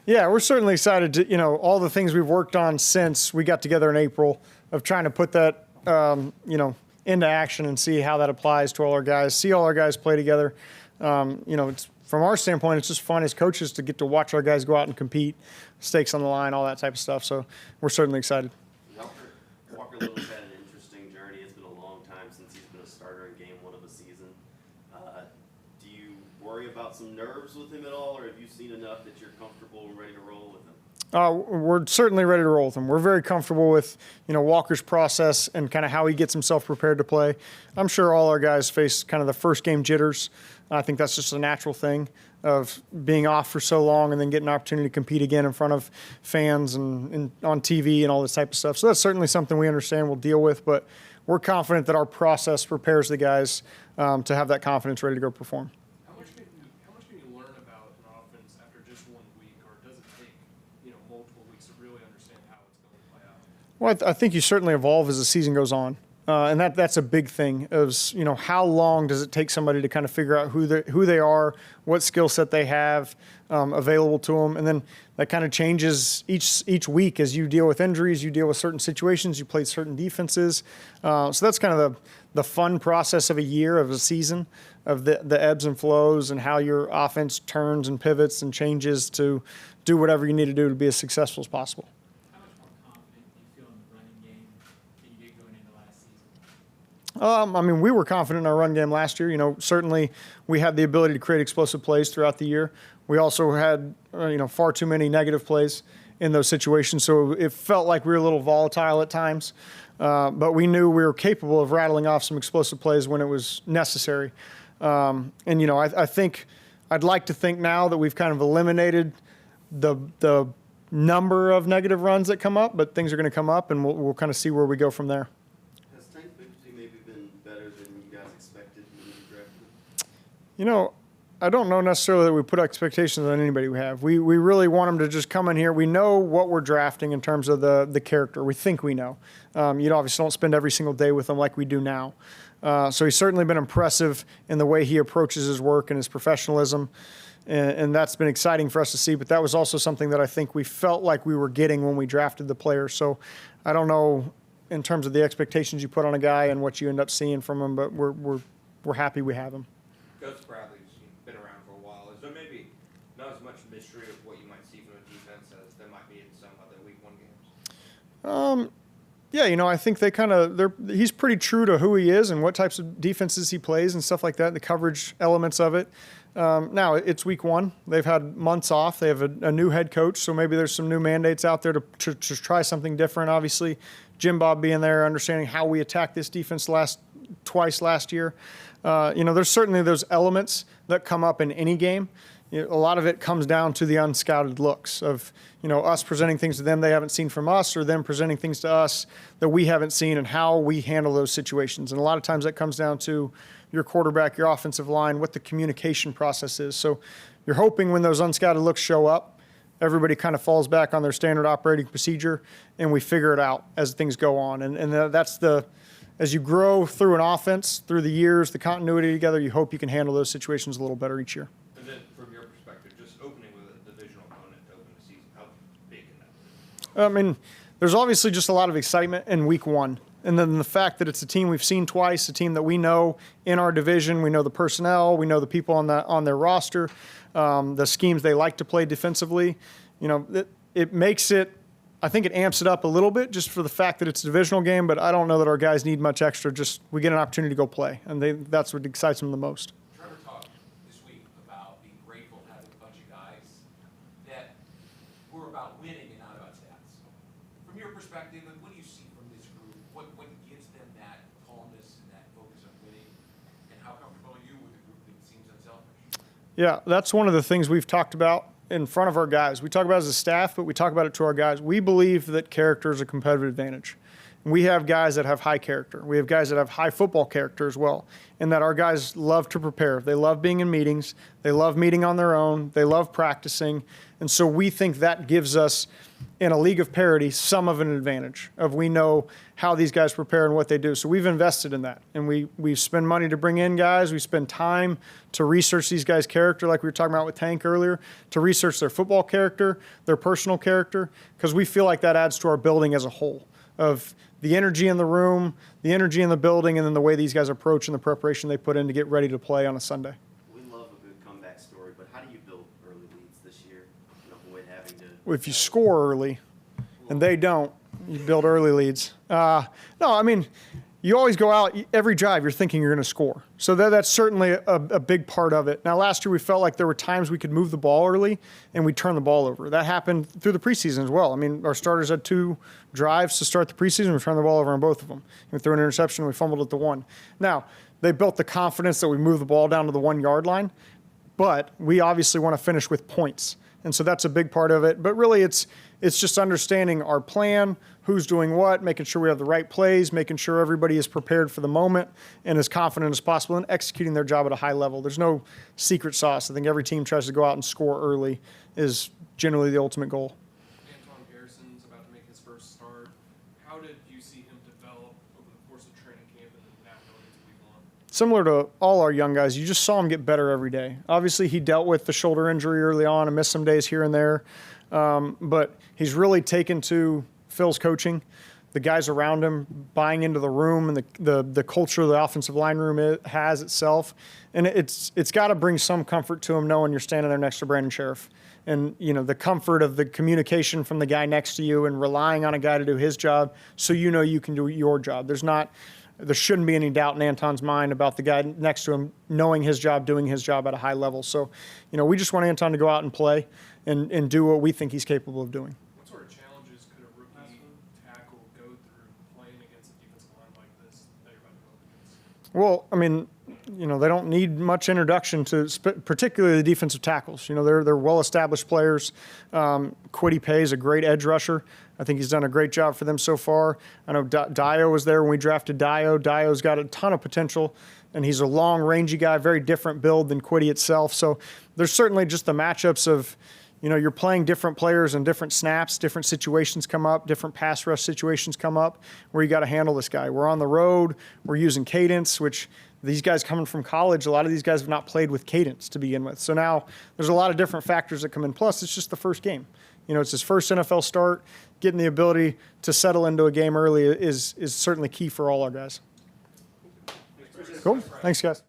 Yeah, we're certainly excited to, all the things we've worked on since we got together in April of trying to put that, into action and see how that applies to all our guys, see all our guys play together. It's, from our standpoint, it's just fun as coaches to get to watch our guys go out and compete, stakes on the line, all that type of stuff. So we're certainly excited. Walker Little's had an interesting journey. It's been a long time since he's been a starter in game one of a season. Do you worry about some nerves with him at all, or have you seen enough that you're comfortable and ready to roll with him? We're certainly ready to roll with him. We're very comfortable with, Walker's process and kind of how he gets himself prepared to play. I'm sure all our guys face kind of the first game jitters. I think that's just a natural thing of being off for so long and then getting an opportunity to compete again in front of fans and on TV and all this type of stuff. So that's certainly something we understand we'll deal with, but we're confident that our process prepares the guys to have that confidence ready to go perform. How much can you learn about an offense after just 1 week, or does it take multiple weeks to really understand how it's going to play out? Well, I think you certainly evolve as the season goes on. And that's a big thing is, how long does it take somebody to kind of figure out who they are, what skill set they have available to them. And then that kind of changes each week as you deal with injuries, you deal with certain situations, you play certain defenses. So that's kind of the fun process of a year, of a season, of the ebbs and flows and how your offense turns and pivots and changes to do whatever you need to do to be as successful as possible. We were confident in our run game last year. Certainly we had the ability to create explosive plays throughout the year. We also had, far too many negative plays in those situations. So it felt like we were a little volatile at times. But we knew we were capable of rattling off some explosive plays when it was necessary. I think I'd like to think now that we've kind of eliminated the number of negative runs that come up, but things are going to come up and we'll kind of see where we go from there. I don't know necessarily that we put expectations on anybody we have. We really want them to just come in here. We know what we're drafting in terms of the character. We think we know. Obviously don't spend every single day with them like we do now. So he's certainly been impressive in the way he approaches his work and his professionalism. And that's been exciting for us to see. But that was also something that I think we felt like we were getting when we drafted the player. So I don't know in terms of the expectations you put on a guy and what you end up seeing from him, but we're happy we have him. Coach Bradley's been around for a while. Is there maybe not as much mystery of what you might see from the defense as there might be in some other Week 1 games? Yeah, I think he's pretty true to who he is and what types of defenses he plays and stuff like that, the coverage elements of it. Now, it's Week 1. They've had months off. They have a new head coach, so maybe there's some new mandates out there to try something different. Obviously, Jim Bob being there, understanding how we attacked this defense twice last year. There's certainly those elements that come up in any game. A lot of it comes down to the unscouted looks of, us presenting things to them they haven't seen from us or them presenting things to us that we haven't seen and how we handle those situations. And a lot of times that comes down to your quarterback, your offensive line, what the communication process is. So you're hoping when those unscouted looks show up, everybody kind of falls back on their standard operating procedure and we figure it out as things go on. And that's as you grow through an offense, through the years, the continuity together, you hope you can handle those situations a little better each year. And then from your perspective, just opening with a divisional opponent to open the season, how big can that be? There's obviously just a lot of excitement in Week 1. And then the fact that it's a team we've seen twice, a team that we know in our division, we know the personnel, we know the people on their roster, the schemes they like to play defensively. It makes it, I think it amps it up a little bit just for the fact that it's a divisional game, but I don't know that our guys need much extra. Just we get an opportunity to go play, and that's what excites them the most. Trevor talked this week about being grateful to have a bunch of guys that were about winning and not about stats. From your perspective, what do you see from this group? What gives them that calmness and that focus on winning? And how comfortable are you with a group that seems unselfish? Yeah, that's one of the things we've talked about in front of our guys. We talk about it as a staff, but we talk about it to our guys. We believe that character is a competitive advantage. we have guys that have high character. We have guys that have high football character as well, and that our guys love to prepare. They love being in meetings. They love meeting on their own. They love practicing. And so we think that gives us, in a league of parity, some of an advantage of we know how these guys prepare and what they do. So we've invested in that, and we spend money to bring in guys. We spend time to research these guys' character, like we were talking about with Tank earlier, to research their football character, their personal character, because we feel like that adds to our building as a whole, of the energy in the room, the energy in the building, and then the way these guys approach and the preparation they put in to get ready to play on a Sunday. We love a good comeback story, but how do you build early leads this year? Avoid having to. If you score early, and they don't, you build early leads. No, I mean, you always go out, every drive you're thinking you're going to score. So that's certainly a big part of it. Now, last year we felt like there were times we could move the ball early and we'd turn the ball over. That happened through the preseason as well. I mean, our starters had 2 drives to start the preseason. We turned the ball over on both of them. We threw an interception, we fumbled at the 1. Now, they built the confidence that we move the ball down to the 1-yard line, but we obviously want to finish with points. And so that's a big part of it. But really, it's just understanding our plan, who's doing what, making sure we have the right plays, making sure everybody is prepared for the moment and as confident as possible, and executing their job at a high level. There's no secret sauce. I think every team tries to go out and score early is generally the ultimate goal. Anton Garrison's about to make his first start. How did you see him develop over the course of training camp and then now going into week 1? Similar to all our young guys, you just saw him get better every day. Obviously, he dealt with the shoulder injury early on and missed some days here and there. But he's really taken to Phil's coaching, the guys around him buying into the room and the culture the offensive line room has itself. And it's got to bring some comfort to him knowing you're standing there next to Brandon Sheriff. And, the comfort of the communication from the guy next to you and relying on a guy to do his job so you know you can do your job. There shouldn't be any doubt in Anton's mind about the guy next to him knowing his job, doing his job at a high level. So, we just want Anton to go out and play and do what we think he's capable of doing. What sort of challenges could a rookie tackle go through playing against a defensive line like this that you're about to go up against? Well, I mean, they don't need much introduction to particularly the defensive tackles. They're well-established players. Kwity Paye is a great edge rusher. I think he's done a great job for them so far. I know Dio was there when we drafted Dio. Dio's got a ton of potential, and he's a long, rangy guy, very different build than Kwity itself. So there's certainly just the matchups of, you're playing different players and different snaps, different situations come up, different pass rush situations come up where you got to handle this guy. We're on the road. We're using cadence, which these guys coming from college, a lot of these guys have not played with cadence to begin with. So now there's a lot of different factors that come in. Plus, it's just the first game. It's his first NFL start. Getting the ability to settle into a game early is certainly key for all our guys. Cool. Thanks, guys.